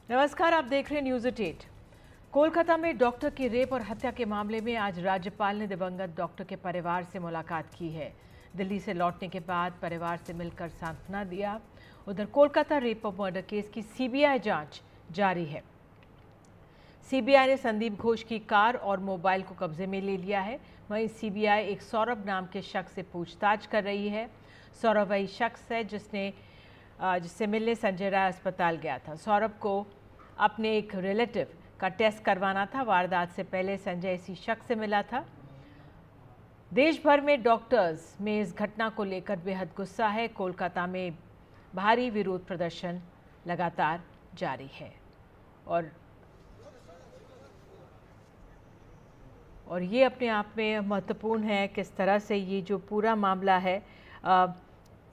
नमस्कार, आप देख रहे हैं न्यूज़ 8। कोलकाता में डॉक्टर की रेप और हत्या के मामले में आज राज्यपाल ने दिवंगत डॉक्टर के परिवार से मुलाकात की है। दिल्ली से लौटने के बाद परिवार से मिलकर सांत्वना दिया। उधर कोलकाता रेप और मर्डर केस की सीबीआई जांच जारी है। सीबीआई ने संदीप घोष की कार और मोबाइल को कब्जे में ले लिया है। वहीं सीबीआई एक सौरभ नाम के शख्स से पूछताछ कर रही है। सौरभ वही शख्स है जिससे मिलने संजय राय अस्पताल गया था। सौरभ को अपने एक रिलेटिव का टेस्ट करवाना था। वारदात से पहले संजय इसी शख्स से मिला था। देश भर में डॉक्टर्स में इस घटना को लेकर बेहद गुस्सा है। कोलकाता में भारी विरोध प्रदर्शन लगातार जारी है और ये अपने आप में महत्वपूर्ण है किस तरह से ये जो पूरा मामला है,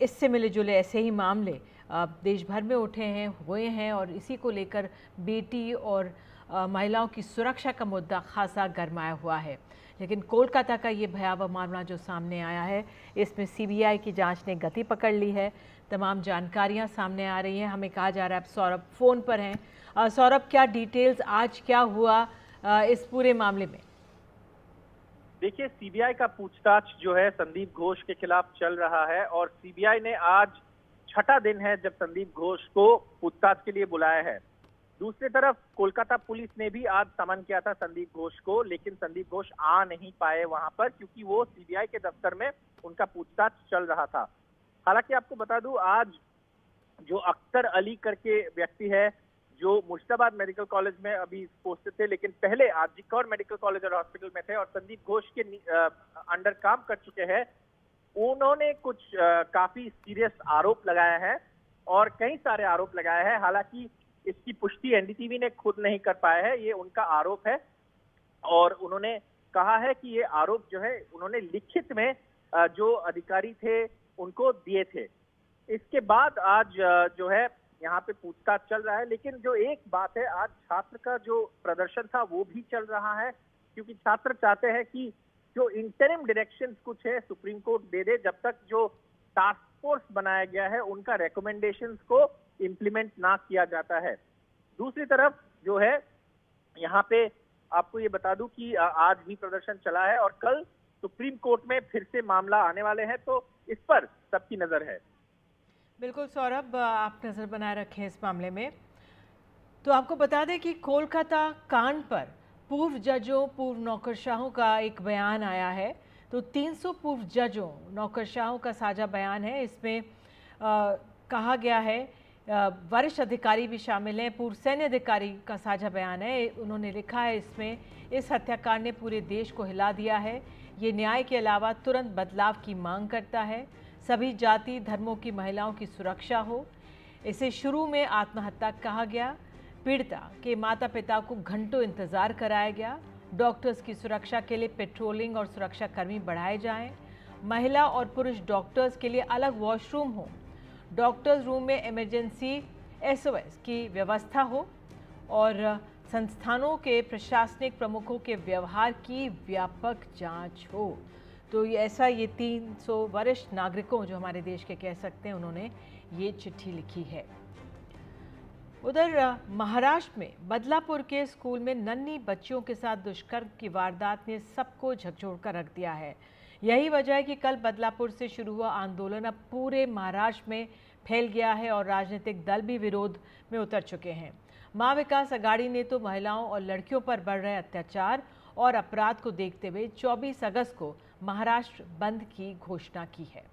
इससे मिले जुले ऐसे ही मामले देश भर में उठे हैं, हुए हैं और इसी को लेकर बेटी और महिलाओं की सुरक्षा का मुद्दा खासा गरमाया हुआ है। लेकिन कोलकाता का ये भयावह मामला जो सामने आया है, इसमें सीबीआई की जांच ने गति पकड़ ली है। तमाम जानकारियां सामने आ रही हैं। हमें कहा जा रहा है अब सौरभ फ़ोन पर हैं। सौरभ, क्या डिटेल्स, आज क्या हुआ इस पूरे मामले में? देखिए, सीबीआई का पूछताछ जो है संदीप घोष के खिलाफ चल रहा है और सीबीआई ने आज छठा दिन है जब संदीप घोष को पूछताछ के लिए बुलाया है। दूसरी तरफ कोलकाता पुलिस ने भी आज समन किया था संदीप घोष को, लेकिन संदीप घोष आ नहीं पाए वहां पर क्योंकि वो सीबीआई के दफ्तर में उनका पूछताछ चल रहा था। हालांकि आपको बता दूं, आज जो अख्तर अली करके व्यक्ति है जो मुर्शिदाबाद मेडिकल कॉलेज में अभी पोस्टेड थे, लेकिन पहले आरजी कौर मेडिकल कॉलेज और हॉस्पिटल में थे और संदीप घोष के अंडर काम कर चुके हैं, उन्होंने कुछ काफी सीरियस आरोप लगाए हैं और कई सारे आरोप लगाए हैं। हालांकि इसकी पुष्टि एनडीटीवी ने खुद नहीं कर पाया है, ये उनका आरोप है और उन्होंने कहा है कि ये आरोप जो है उन्होंने लिखित में जो अधिकारी थे उनको दिए थे। इसके बाद आज जो है यहाँ पे पूछताछ चल रहा है, लेकिन जो एक बात है, आज छात्र का जो प्रदर्शन था वो भी चल रहा है क्योंकि छात्र चाहते हैं कि जो इंटरिम डायरेक्शंस कुछ है सुप्रीम कोर्ट दे दे, जब तक जो टास्क फोर्स बनाया गया है उनका रिकमेंडेशंस को इम्प्लीमेंट ना किया जाता है। दूसरी तरफ जो है यहाँ पे आपको ये बता दूं कि आज भी प्रदर्शन चला है और कल सुप्रीम कोर्ट में फिर से मामला आने वाले हैं, तो इस पर सबकी नजर है। बिल्कुल सौरभ, आप नज़र बनाए रखें इस मामले में। तो आपको बता दें कि कोलकाता कांड पर पूर्व जजों, पूर्व नौकरशाहों का एक बयान आया है। तो 300 पूर्व जजों, नौकरशाहों का साझा बयान है। इसमें कहा गया है, वरिष्ठ अधिकारी भी शामिल हैं, पूर्व सैन्य अधिकारी का साझा बयान है। उन्होंने लिखा है इसमें, इस हत्याकांड ने पूरे देश को हिला दिया है। ये न्याय के अलावा तुरंत बदलाव की मांग करता है। सभी जाति धर्मों की महिलाओं की सुरक्षा हो। इसे शुरू में आत्महत्या कहा गया। पीड़िता के माता पिता को घंटों इंतजार कराया गया। डॉक्टर्स की सुरक्षा के लिए पेट्रोलिंग और सुरक्षा कर्मी बढ़ाए जाएं। महिला और पुरुष डॉक्टर्स के लिए अलग वॉशरूम हो। डॉक्टर्स रूम में इमरजेंसी SOS की व्यवस्था हो और संस्थानों के प्रशासनिक प्रमुखों के व्यवहार की व्यापक जांच हो। तो ये 300 वरिष्ठ नागरिकों, जो हमारे देश के कह सकते हैं, उन्होंने ये चिट्ठी लिखी है। उधर महाराष्ट्र में बदलापुर के स्कूल में नन्ही बच्चियों के साथ दुष्कर्म की वारदात ने सबको झकझोर कर रख दिया है। यही वजह है कि कल बदलापुर से शुरू हुआ आंदोलन अब पूरे महाराष्ट्र में फैल गया है और राजनीतिक दल भी विरोध में उतर चुके हैं। महाविकास अघाड़ी ने तो महिलाओं और लड़कियों पर बढ़ रहे अत्याचार और अपराध को देखते हुए 24 अगस्त को महाराष्ट्र बंद की घोषणा की है।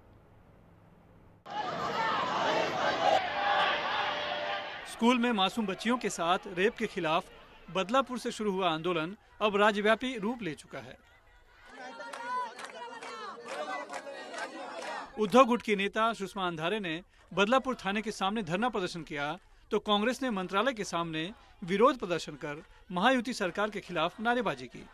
स्कूल में मासूम बच्चियों के साथ रेप के खिलाफ बदलापुर से शुरू हुआ आंदोलन अब राज्यव्यापी रूप ले चुका है। उद्धव गुट की नेता सुषमा अंधारे ने बदलापुर थाने के सामने धरना प्रदर्शन किया, तो कांग्रेस ने मंत्रालय के सामने विरोध प्रदर्शन कर महायुति सरकार के खिलाफ नारेबाजी की।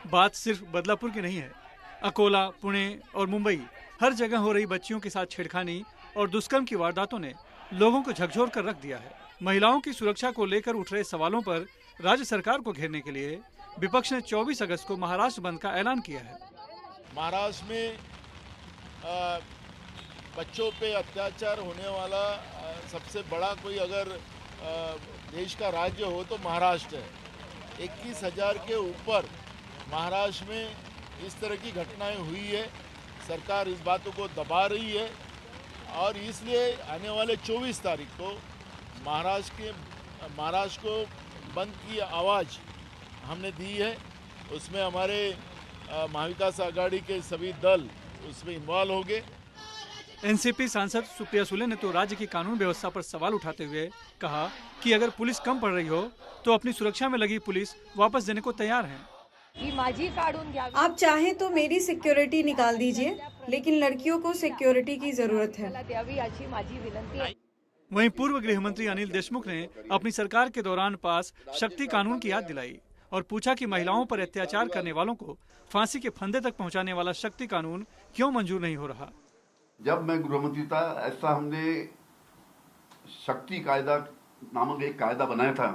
बात सिर्फ बदलापुर की नहीं है। अकोला, पुणे और मुंबई, हर जगह हो रही बच्चियों के साथ छेड़खानी और दुष्कर्म की वारदातों ने लोगों को झकझोर कर रख दिया है। महिलाओं की सुरक्षा को लेकर उठ रहे सवालों पर राज्य सरकार को घेरने के लिए विपक्ष ने 24 अगस्त को महाराष्ट्र बंद का ऐलान किया है। महाराष्ट्र में बच्चों पे अत्याचार होने वाला सबसे बड़ा कोई अगर देश का राज्य हो तो महाराष्ट्र है। 21,000 के ऊपर महाराष्ट्र में इस तरह की घटनाएं हुई है। सरकार इस बातों को दबा रही है और इसलिए आने वाले 24 तारीख को महाराष्ट्र को बंद की आवाज़ हमने दी है। उसमें हमारे महाविकास आघाड़ी के सभी दल उसमें इन्वॉल्व होंगे। एनसीपी सांसद सुप्रिया सुले ने तो राज्य की कानून व्यवस्था पर सवाल उठाते हुए कहा कि अगर पुलिस कम पड़ रही हो तो अपनी सुरक्षा में लगी पुलिस वापस देने को तैयार है। आप चाहें तो मेरी सिक्योरिटी निकाल दीजिए, लेकिन लड़कियों को सिक्योरिटी की जरूरत है। वहीं पूर्व गृह मंत्री अनिल देशमुख ने अपनी सरकार के दौरान पास शक्ति कानून की याद दिलाई और पूछा कि महिलाओं पर अत्याचार करने वालों को फांसी के फंदे तक पहुंचाने वाला शक्ति कानून क्यों मंजूर नहीं हो रहा। जब मैं गृहमंत्री था, ऐसा हमने शक्ति कायदा नामक एक कायदा बनाया था,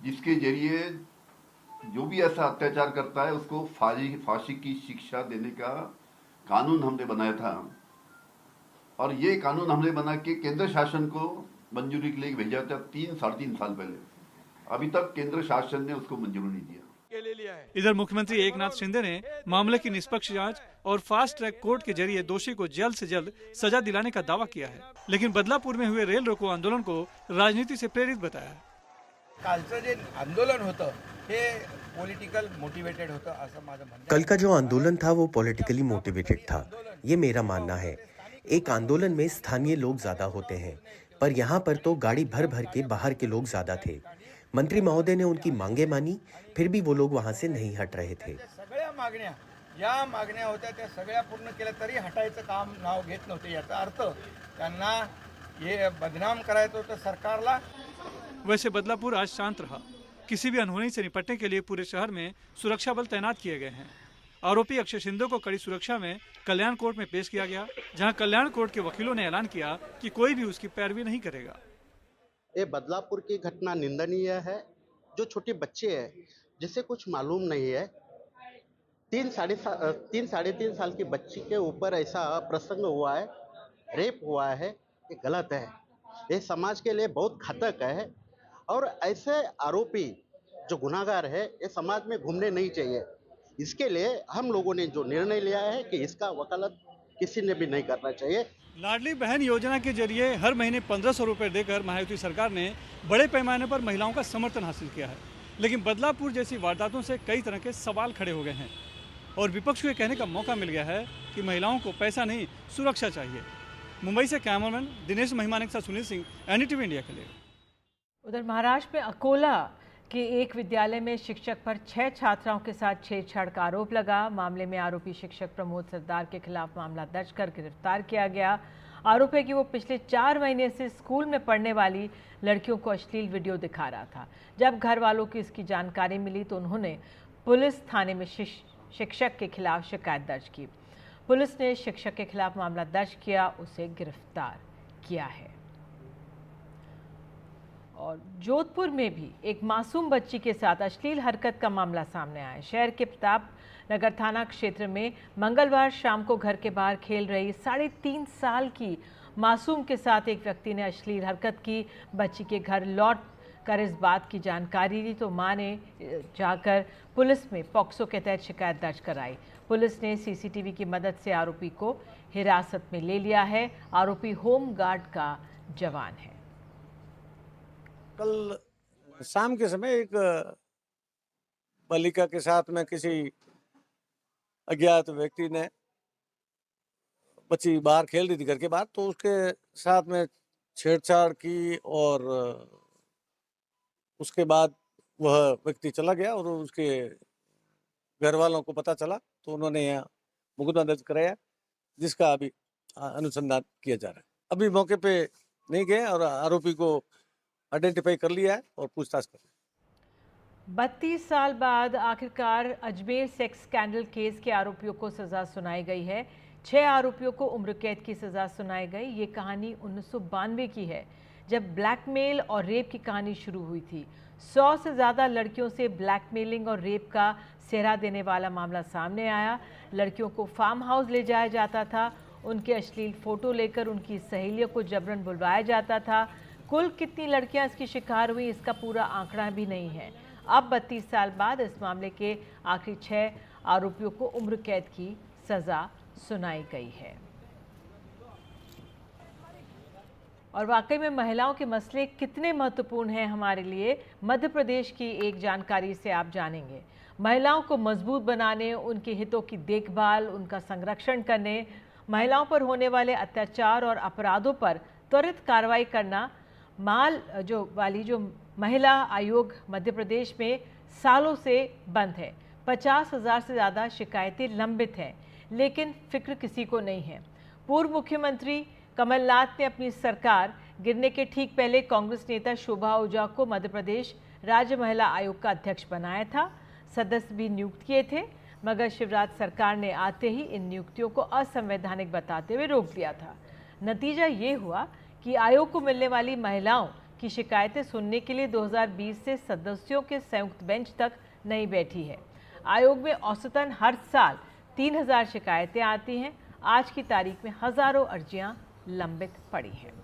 जिसके जरिए जो भी ऐसा अत्याचार करता है उसको फांसी की शिक्षा देने का कानून हमने बनाया था। और ये कानून हमने बना के केंद्र शासन को मंजूरी के लिए भेजा था 3-3.5 साल पहले। अभी तक केंद्र शासन ने उसको मंजूरी नहीं दिया। इधर मुख्यमंत्री एकनाथ शिंदे ने मामले की निष्पक्ष जांच और फास्ट ट्रैक कोर्ट के जरिए दोषी को जल्द से जल्द सजा दिलाने का दावा किया है, लेकिन बदलापुर में हुए रेल रोको आंदोलन को राजनीति से प्रेरित बताया। कालचं जे आंदोलन होतं हे पॉलिटिकल मोटिवेटेड होतं असं माझं म्हणणं आहे। कल का जो आंदोलन था वो पॉलिटिकली मोटिवेटेड था, ये मेरा मानना है। एक आंदोलन में स्थानीय लोग ज्यादा होते हैं, पर यहाँ पर तो गाड़ी भर भर के बाहर के लोग ज्यादा थे। मंत्री महोदय ने उनकी मांगे मानी, फिर भी वो लोग वहाँ से नहीं हट रहे थे। सगळ्या मागण्या या मागण्या होत्या त्या सगळ्या पूर्ण केल्या तरी हटायचं काम नाव घेत नव्हते। याचा अर्थ त्यांना हे बदनाम करायचं होतं सरकारला। वैसे बदलापुर आज शांत रहा। किसी भी अनहोनी से निपटने के लिए पूरे शहर में सुरक्षा बल तैनात किए गए हैं। आरोपी अक्षय शिंदे को कड़ी सुरक्षा में कल्याण कोर्ट में पेश किया गया, जहां कल्याण कोर्ट के वकीलों ने ऐलान किया कि कोई भी उसकी पैरवी नहीं करेगा। ये बदलापुर की घटना निंदनीय है। जो छोटे बच्चे हैं जिसे कुछ मालूम नहीं है, 3-3.5 साल की बच्ची के ऊपर ऐसा प्रसंग हुआ है, रेप हुआ है, ये गलत है। ये समाज के लिए बहुत घातक है और ऐसे आरोपी जो गुनाहगार है ये समाज में घूमने नहीं चाहिए। इसके लिए हम लोगों ने जो निर्णय लिया है कि इसका वकालत किसी ने भी नहीं करना चाहिए। लाडली बहन योजना के जरिए हर महीने 1500 रुपए देकर महायुति सरकार ने बड़े पैमाने पर महिलाओं का समर्थन हासिल किया है, लेकिन बदलापुर जैसी वारदातों से कई तरह के सवाल खड़े हो गए हैं और विपक्ष को ये कहने का मौका मिल गया है कि महिलाओं को पैसा नहीं, सुरक्षा चाहिए। मुंबई से कैमरामैन दिनेश महिमाने के साथ सुनील सिंह, NDTV इंडिया के लिए। उधर महाराष्ट्र में अकोला के एक विद्यालय में शिक्षक पर 6 छात्राओं के साथ छेड़छाड़ का आरोप लगा। मामले में आरोपी शिक्षक प्रमोद सरदार के खिलाफ मामला दर्ज कर गिरफ्तार किया गया। आरोप है कि वो पिछले 4 महीने से स्कूल में पढ़ने वाली लड़कियों को अश्लील वीडियो दिखा रहा था। जब घर वालों की इसकी जानकारी मिली तो उन्होंने पुलिस थाने में शिक्षक के खिलाफ शिकायत दर्ज की। पुलिस ने शिक्षक के खिलाफ मामला दर्ज किया, उसे गिरफ्तार किया है। और जोधपुर में भी एक मासूम बच्ची के साथ अश्लील हरकत का मामला सामने आया। शहर के प्रताप नगर थाना क्षेत्र में मंगलवार शाम को घर के बाहर खेल रही 3.5 साल की मासूम के साथ एक व्यक्ति ने अश्लील हरकत की। बच्ची के घर लौट कर इस बात की जानकारी दी तो मां ने जाकर पुलिस में पॉक्सो के तहत शिकायत दर्ज कराई। पुलिस ने CCTV की मदद से आरोपी को हिरासत में ले लिया है। आरोपी होम गार्ड का जवान है। कल शाम के समय एक बालिका के साथ में किसी अज्ञात व्यक्ति ने, बच्ची बाहर खेल रही थी घर के बाहर, तो उसके साथ में छेड़छाड़ की और उसके बाद वह व्यक्ति चला गया और उसके घर वालों को पता चला तो उन्होंने यहाँ मुकदमा दर्ज कराया, जिसका अभी अनुसंधान किया जा रहा है। अभी मौके पे नहीं गए और आरोपी को आइडेंटिफाई कर लिया है और पूछताछ कर रहे हैं। 32 साल बाद आखिरकार अजमेर सेक्स स्कैंडल केस के आरोपियों को सजा सुनाई गई है। 6 आरोपियों को उम्र कैद की सजा सुनाई गई। ये कहानी 1992 की है, जब ब्लैकमेल और रेप की कहानी शुरू हुई थी। 100 से ज़्यादा लड़कियों से ब्लैकमेलिंग और रेप का सेहरा देने वाला मामला सामने आया। लड़कियों को फार्म हाउस ले जाया जाता था, उनके अश्लील फ़ोटो लेकर उनकी सहेलियों को जबरन बुलवाया जाता था। कुल कितनी लड़कियां इसकी शिकार हुई, इसका पूरा आंकड़ा भी नहीं है। अब 32 साल बाद इस मामले के आखिरी 6 आरोपियों को उम्र कैद की सज़ा सुनाई गई है। और वाकई में महिलाओं के मसले कितने महत्वपूर्ण हैं हमारे लिए, मध्य प्रदेश की एक जानकारी से आप जानेंगे। महिलाओं को मजबूत बनाने, उनके हितों की देखभाल, उनका संरक्षण करने, महिलाओं पर होने वाले अत्याचार और अपराधों पर त्वरित कार्रवाई करना जो महिला आयोग मध्य प्रदेश में सालों से बंद है। 50,000 से ज़्यादा शिकायतें लंबित हैं, लेकिन फिक्र किसी को नहीं है। पूर्व मुख्यमंत्री कमलनाथ ने अपनी सरकार गिरने के ठीक पहले कांग्रेस नेता शोभा ओझा को मध्य प्रदेश राज्य महिला आयोग का अध्यक्ष बनाया था, सदस्य भी नियुक्त किए थे, मगर शिवराज सरकार ने आते ही इन नियुक्तियों को असंवैधानिक बताते हुए रोक दिया था। नतीजा ये हुआ कि आयोग को मिलने वाली महिलाओं की शिकायतें सुनने के लिए 2020 से सदस्यों के संयुक्त बेंच तक नहीं बैठी है। आयोग में औसतन हर साल 3000 शिकायतें आती हैं। आज की तारीख में हजारों अर्जियां लंबित पड़ी हैं।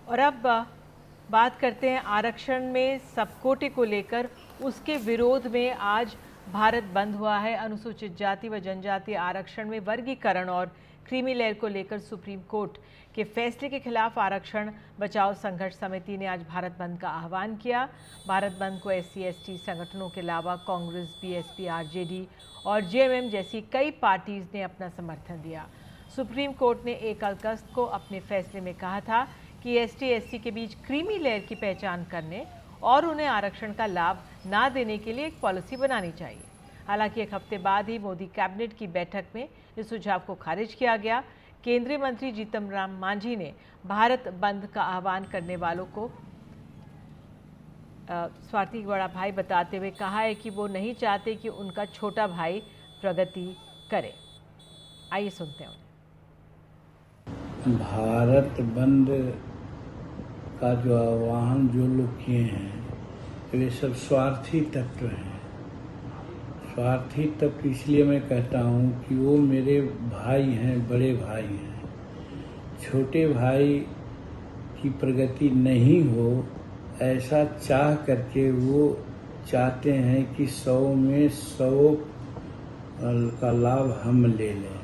और अब बात करते हैं आरक्षण में सबकोटे को लेकर। उसके विरोध में आज भारत बंद हुआ है। अनुसूचित जाति व जनजाति आरक्षण में वर्गीकरण और क्रीमी लेयर को लेकर सुप्रीम कोर्ट के फैसले के खिलाफ आरक्षण बचाओ संघर्ष समिति ने आज भारत बंद का आह्वान किया। भारत बंद को SC/ST संगठनों के अलावा कांग्रेस, BSP, RJD और JMM जैसी कई पार्टीज ने अपना समर्थन दिया। सुप्रीम कोर्ट ने 1 अगस्त को अपने फैसले में कहा था कि ST/SC के बीच क्रीमी लेयर की पहचान करने और उन्हें आरक्षण का लाभ ना देने के लिए एक पॉलिसी बनानी चाहिए। हालांकि 1 हफ्ते बाद ही मोदी कैबिनेट की बैठक में इस सुझाव को खारिज किया गया। केंद्रीय मंत्री जीतन राम मांझी ने भारत बंद का आह्वान करने वालों को स्वार्थी बड़ा भाई बताते हुए कहा है कि वो नहीं चाहते कि उनका छोटा भाई प्रगति करे। आइए सुनते हैं उन्हें। भारत बंद का जो आह्वान जो लोग किए हैं वे सब स्वार्थी तत्व हैं। स्वार्थी तत्व इसलिए मैं कहता हूँ कि वो मेरे भाई हैं, बड़े भाई हैं। छोटे भाई की प्रगति नहीं हो ऐसा चाह करके वो चाहते हैं कि 100 में 100 का लाभ हम ले लें।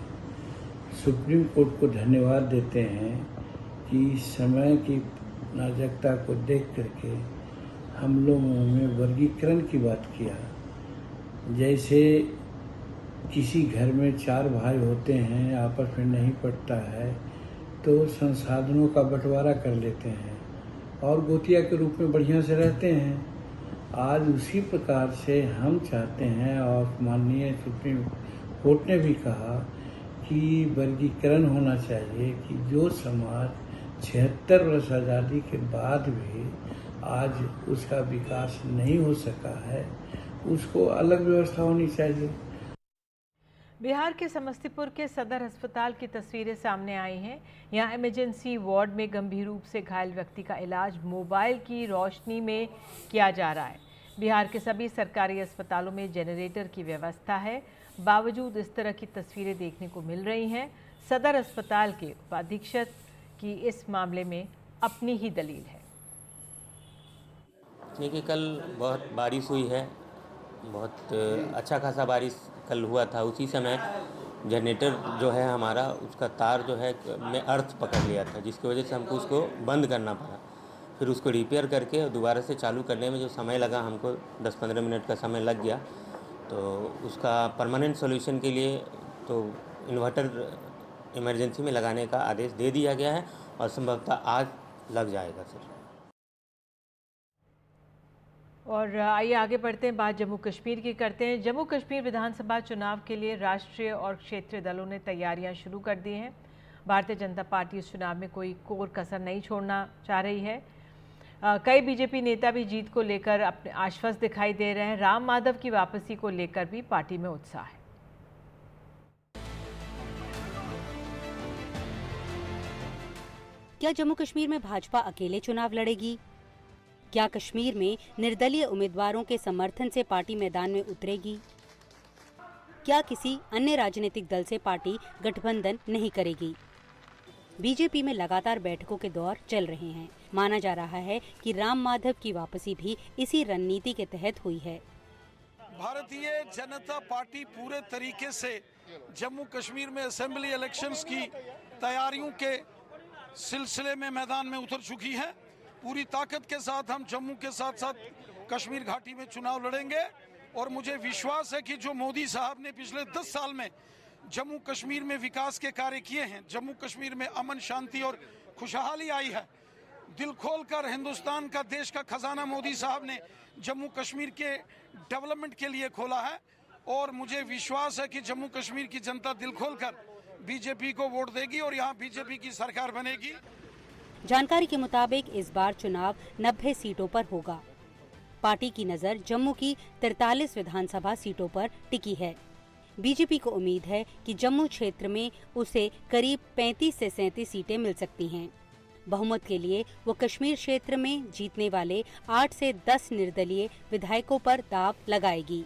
सुप्रीम कोर्ट को धन्यवाद देते हैं कि समय की नाजुकता को देख करके हम लोगों में वर्गीकरण की बात किया। जैसे किसी घर में 4 भाई होते हैं, आपस में नहीं पटता है तो संसाधनों का बंटवारा कर लेते हैं और गोतिया के रूप में बढ़िया से रहते हैं। आज उसी प्रकार से हम चाहते हैं और माननीय सुप्रीम कोर्ट ने भी कहा कि वर्गीकरण होना चाहिए कि जो समाज 76 वर्ष आज़ादी के बाद भी आज उसका विकास नहीं हो सका है, उसको अलग व्यवस्था होनी चाहिए। बिहार के समस्तीपुर के सदर अस्पताल की तस्वीरें सामने आई हैं। यहाँ इमरजेंसी वार्ड में गंभीर रूप से घायल व्यक्ति का इलाज मोबाइल की रोशनी में किया जा रहा है। बिहार के सभी सरकारी अस्पतालों में जनरेटर की व्यवस्था है, बावजूद इस तरह की तस्वीरें देखने को मिल रही हैं। सदर अस्पताल के उपाधीक्षक की इस मामले में अपनी ही दलील है। देखिए, कल बहुत बारिश हुई है, बहुत अच्छा खासा बारिश कल हुआ था। उसी समय जनरेटर जो है हमारा, उसका तार जो है में अर्थ पकड़ लिया था, जिसकी वजह से हमको उसको बंद करना पड़ा। फिर उसको रिपेयर करके दोबारा से चालू करने में जो समय लगा, हमको 10-15 मिनट का समय लग गया। तो उसका परमानेंट सॉल्यूशन के लिए तो इन्वर्टर इमरजेंसी में लगाने का आदेश दे दिया गया है और संभवतः आज लग जाएगा सर। और आइए आगे बढ़ते हैं, बात जम्मू कश्मीर की करते हैं। जम्मू कश्मीर विधानसभा चुनाव के लिए राष्ट्रीय और क्षेत्रीय दलों ने तैयारियां शुरू कर दी हैं। भारतीय जनता पार्टी इस चुनाव में कोई कोर कसर नहीं छोड़ना चाह रही है। कई बीजेपी नेता भी जीत को लेकर अपने आश्वस्त दिखाई दे रहे हैं। राम माधव की वापसी को लेकर भी पार्टी में उत्साह है। क्या जम्मू कश्मीर में भाजपा अकेले चुनाव लड़ेगी? क्या कश्मीर में निर्दलीय उम्मीदवारों के समर्थन से पार्टी मैदान में उतरेगी? क्या किसी अन्य राजनीतिक दल से पार्टी गठबंधन नहीं करेगी? बीजेपी में लगातार बैठकों के दौर चल रहे हैं। माना जा रहा है कि राम माधव की वापसी भी इसी रणनीति के तहत हुई है। भारतीय जनता पार्टी पूरे तरीके से जम्मू कश्मीर में असेंबली इलेक्शंस की तैयारियों के सिलसिले में मैदान में उतर चुकी है। पूरी ताकत के साथ हम जम्मू के साथ साथ कश्मीर घाटी में चुनाव लड़ेंगे और मुझे विश्वास है कि जो मोदी साहब ने पिछले 10 साल में जम्मू कश्मीर में विकास के कार्य किए हैं, जम्मू कश्मीर में अमन शांति और खुशहाली आई है। दिल खोलकर हिंदुस्तान का देश का खजाना मोदी साहब ने जम्मू कश्मीर के डेवलपमेंट के लिए खोला है और मुझे विश्वास है कि जम्मू कश्मीर की जनता दिल खोलकर बीजेपी को वोट देगी और यहाँ बीजेपी की सरकार बनेगी। जानकारी के मुताबिक इस बार चुनाव 90 सीटों पर होगा। पार्टी की नजर जम्मू की 43 विधानसभा सीटों पर टिकी है। बीजेपी को उम्मीद है कि जम्मू क्षेत्र में उसे करीब 35 से 37 सीटें मिल सकती हैं। बहुमत के लिए वो कश्मीर क्षेत्र में जीतने वाले 8 से 10 निर्दलीय विधायकों पर दाव लगाएगी।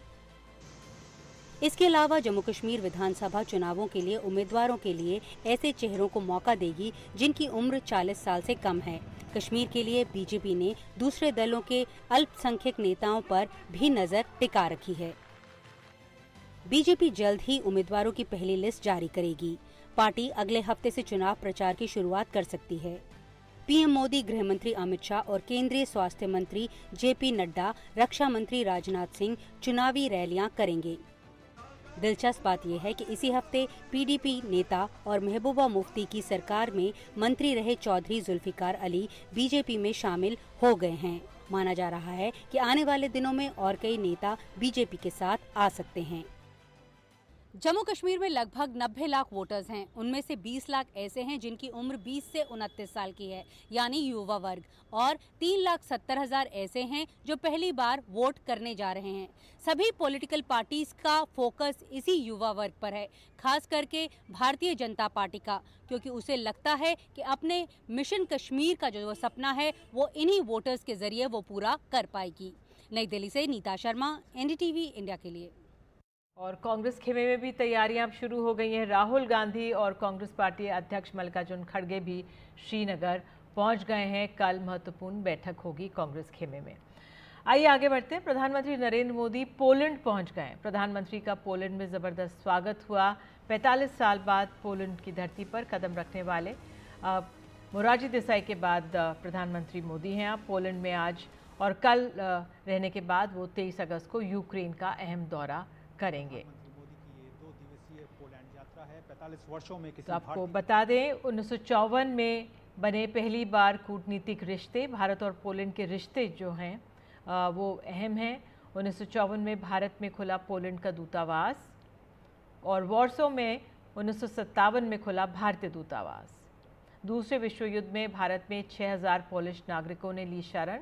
इसके अलावा जम्मू कश्मीर विधानसभा चुनावों के लिए उम्मीदवारों के लिए ऐसे चेहरों को मौका देगी जिनकी उम्र 40 साल से कम है। कश्मीर के लिए बीजेपी ने दूसरे दलों के अल्पसंख्यक नेताओं पर भी नजर टिका रखी है। बीजेपी जल्द ही उम्मीदवारों की पहली लिस्ट जारी करेगी। पार्टी अगले हफ्ते से चुनाव प्रचार की शुरुआत कर सकती है। पीएम मोदी, गृह मंत्री अमित शाह और केंद्रीय स्वास्थ्य मंत्री जेपी नड्डा, रक्षा मंत्री राजनाथ सिंह चुनावी रैलियां करेंगे। दिलचस्प बात यह है कि इसी हफ्ते पीडीपी नेता और महबूबा मुफ्ती की सरकार में मंत्री रहे चौधरी जुल्फिकार अली बीजेपी में शामिल हो गए हैं। माना जा रहा है कि आने वाले दिनों में और कई नेता बीजेपी के साथ आ सकते हैं। जम्मू कश्मीर में लगभग 90 लाख वोटर्स हैं। उनमें से 20 लाख ऐसे हैं जिनकी उम्र 20 से 29 साल की है, यानी युवा वर्ग, और 3,70,000 ऐसे हैं जो पहली बार वोट करने जा रहे हैं। सभी पॉलिटिकल पार्टीज का फोकस इसी युवा वर्ग पर है, खास करके भारतीय जनता पार्टी का, क्योंकि उसे लगता है कि अपने मिशन कश्मीर का जो सपना है वो इन्हीं वोटर्स के जरिए वो पूरा कर पाएगी। नई दिल्ली से नीता शर्मा, एनडीटीवी इंडिया के लिए। और कांग्रेस खेमे में भी तैयारियां शुरू हो गई हैं। राहुल गांधी और कांग्रेस पार्टी अध्यक्ष मल्लिकार्जुन खड़गे भी श्रीनगर पहुंच गए हैं। कल महत्वपूर्ण बैठक होगी कांग्रेस खेमे में। आइए आगे बढ़ते हैं। प्रधानमंत्री नरेंद्र मोदी पोलैंड पहुंच गए। प्रधानमंत्री का पोलैंड में ज़बरदस्त स्वागत हुआ। 45 साल बाद पोलैंड की धरती पर कदम रखने वाले मोरारजी देसाई के बाद प्रधानमंत्री मोदी हैं आप पोलैंड में आज, और कल रहने के बाद वो 23 अगस्त को यूक्रेन का अहम दौरा करेंगे। तो आपको बता दें 1954 में बने पहली बार कूटनीतिक रिश्ते, भारत और पोलैंड के रिश्ते जो हैं वो अहम हैं। 1954 में भारत में खुला पोलैंड का दूतावास और वॉर्सो में 1957 में खुला भारतीय दूतावास। दूसरे विश्व युद्ध में भारत में 6000 पोलिश नागरिकों ने ली शरण।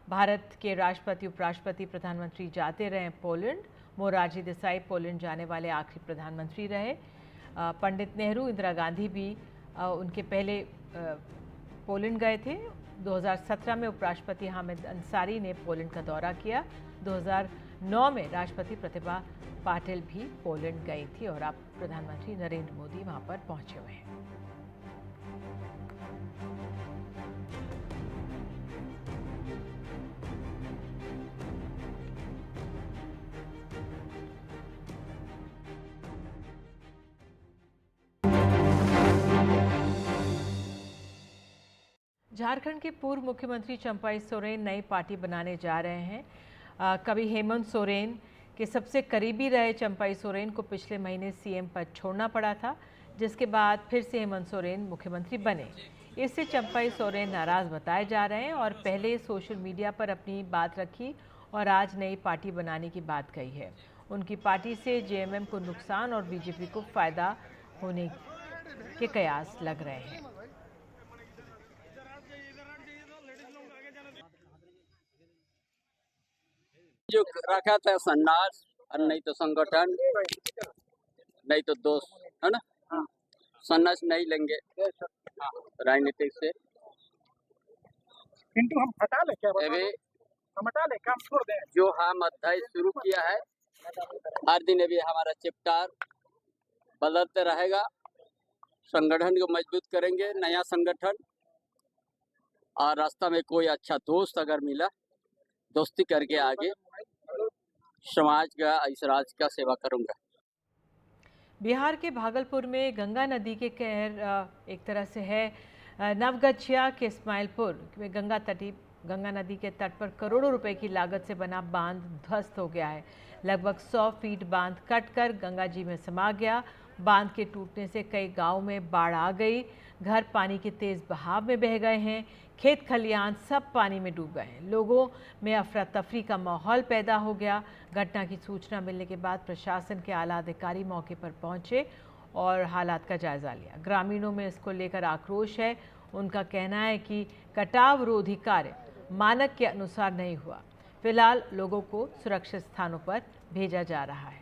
भारत के राष्ट्रपति, उपराष्ट्रपति, प्रधानमंत्री जाते रहे पोलैंड। मोरारजी देसाई पोलैंड जाने वाले आखिरी प्रधानमंत्री रहे। पंडित नेहरू, इंदिरा गांधी भी उनके पहले पोलैंड गए थे। 2017 में उपराष्ट्रपति हामिद अंसारी ने पोलैंड का दौरा किया। 2009 में राष्ट्रपति प्रतिभा पाटिल भी पोलैंड गई थी और अब प्रधानमंत्री नरेंद्र मोदी वहां पर पहुंचे हुए हैं। झारखंड के पूर्व मुख्यमंत्री चंपाई सोरेन नई पार्टी बनाने जा रहे हैं। कभी हेमंत सोरेन के सबसे करीबी रहे चंपाई सोरेन को पिछले महीने सीएम पद छोड़ना पड़ा था, जिसके बाद फिर से हेमंत सोरेन मुख्यमंत्री बने। इससे चंपाई सोरेन नाराज बताए जा रहे हैं और पहले सोशल मीडिया पर अपनी बात रखी और आज नई पार्टी बनाने की बात कही है। उनकी पार्टी से जेएमएम को नुकसान और बीजेपी को फायदा होने के कयास लग रहे हैं। जो रखा था संन्यास और नहीं तो संगठन नहीं तो दोस्त, है ना। संन्यास नहीं लेंगे राजनीतिक से, किंतु हम हटा ले क्या अभी हम हटा ले काम छोड़ दें। जो हम अध्याय शुरू किया है, हर दिन अभी हमारा चैप्टर बदलते रहेगा। संगठन को मजबूत करेंगे, नया संगठन, और रास्ता में कोई अच्छा दोस्त अगर मिला, दोस्ती करके आगे समाज का, इस राज्य का सेवा करूंगा। बिहार के भागलपुर में गंगा नदी के कहर एक तरह से है। नवगछिया के इस्माइलपुर में गंगा नदी के तट पर करोड़ों रुपए की लागत से बना बांध ध्वस्त हो गया है। लगभग 100 फीट बांध कटकर गंगा जी में समा गया। बांध के टूटने से कई गांव में बाढ़ आ गई। घर पानी के तेज बहाव में बह गए हैं। खेत खलियान सब पानी में डूब गए हैं। लोगों में अफरा तफरी का माहौल पैदा हो गया। घटना की सूचना मिलने के बाद प्रशासन के आला अधिकारी मौके पर पहुंचे और हालात का जायजा लिया। ग्रामीणों में इसको लेकर आक्रोश है। उनका कहना है कि कटाव रोधी कार्य मानक के अनुसार नहीं हुआ। फिलहाल लोगों को सुरक्षित स्थानों पर भेजा जा रहा है।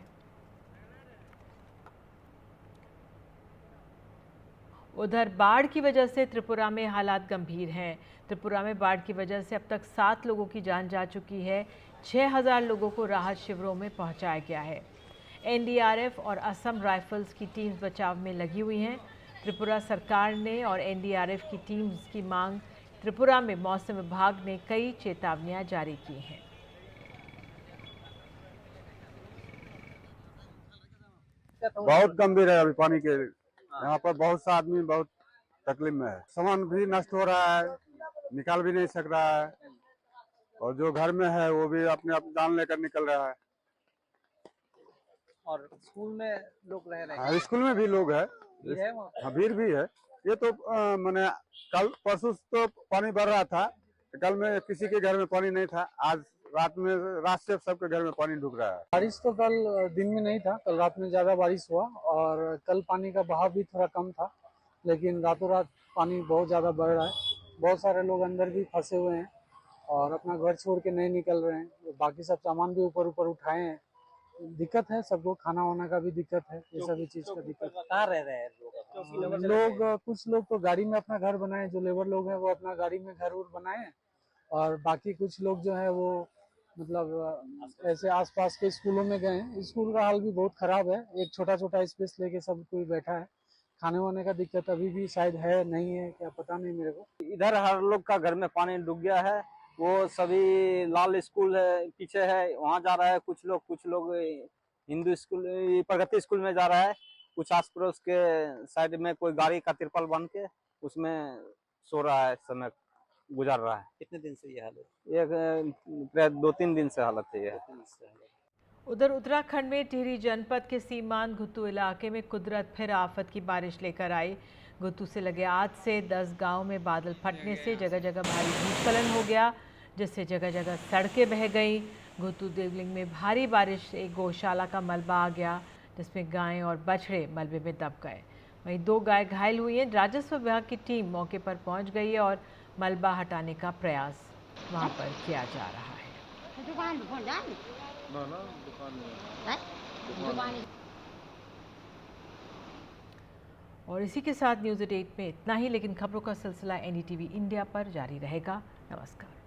उधर बाढ़ की वजह से त्रिपुरा में हालात गंभीर हैं। त्रिपुरा में बाढ़ की वजह से अब तक 7 लोगों की जान जा चुकी है। 6000 लोगों को राहत शिविरों में पहुंचाया गया है। एनडीआरएफ और असम राइफल्स की टीम्स बचाव में लगी हुई हैं। त्रिपुरा सरकार ने और एनडीआरएफ की टीम्स की मांग त्रिपुरा में मौसम विभाग ने कई चेतावनियां जारी की हैं। बहुत गंभीर है अभी पानी के। यहाँ पर बहुत सा आदमी बहुत तकलीफ में है। सामान भी नष्ट हो रहा है, निकाल भी नहीं सक रहा है, और जो घर में है वो भी अपने आप जान लेकर निकल रहा है। और स्कूल में लोग रह रहे हैं। हाँ, स्कूल में भी लोग है, हाँ, भीड़ भी है। ये तो मैंने कल परसों तो पानी भर रहा था, कल में किसी के घर में पानी नहीं था। आज रात से सबके घर में पानी डूब रहा है। बारिश तो कल दिन में नहीं था, कल रात में ज्यादा बारिश हुआ और कल पानी का बहाव भी थोड़ा कम था, लेकिन रातों रात पानी बहुत ज्यादा बढ़ रहा है। बहुत सारे लोग अंदर भी फंसे हुए हैं और अपना घर छोड़ के नहीं निकल रहे हैं। बाकी सब सामान भी ऊपर उठाए हैं। दिक्कत है सबको, खाना वाना का भी दिक्कत है, ये सभी चीज का दिक्कत। कहाँ रह रहे हैं लोग कुछ लोग तो गाड़ी में अपना घर बनाए, जो लेबर लोग हैं वो अपना गाड़ी में घर बनाए, और बाकी कुछ लोग जो है वो मतलब ऐसे आसपास के स्कूलों में गए हैं। स्कूल का हाल भी बहुत खराब है, एक छोटा छोटा स्पेस लेके सब कोई बैठा है। खाने वाने का दिक्कत अभी भी शायद है, नहीं है क्या पता नहीं मेरे को। इधर हर लोग का घर में पानी डूब गया है। वो सभी लाल स्कूल है पीछे है, वहाँ जा रहा है। कुछ लोग हिंदू स्कूल, प्रगति स्कूल में जा रहा है। कुछ आस पड़ोस के साइड में कोई गाड़ी का तिरपाल बांध के उसमें सो रहा है, समय गुजार रहा है। कितने दिन से ये हालत? एक 2-3 दिन से हालत है। उधर उत्तराखंड में टिहरी जनपद के सीमांत घुत्तू इलाके में कुदरत फिर आफत की बारिश लेकर आई। घुत्तू से लगे 8 से 10 गांव में बादल फटने से जगह जगह भारी भूस्खलन हो गया, जिससे जगह जगह सड़कें बह गई। घुत्तू देवलिंग में भारी बारिश से एक गौशाला का मलबा आ गया, जिसमें गायें और बछड़े मलबे में दब गए। वहीं 2 गाय घायल हुई हैं। राजस्व विभाग की टीम मौके पर पहुंच गई है और मलबा हटाने का प्रयास वहां पर किया जा रहा है। और इसी के साथ न्यूज़ 8 में इतना ही, लेकिन खबरों का सिलसिला NDTV इंडिया पर जारी रहेगा। नमस्कार।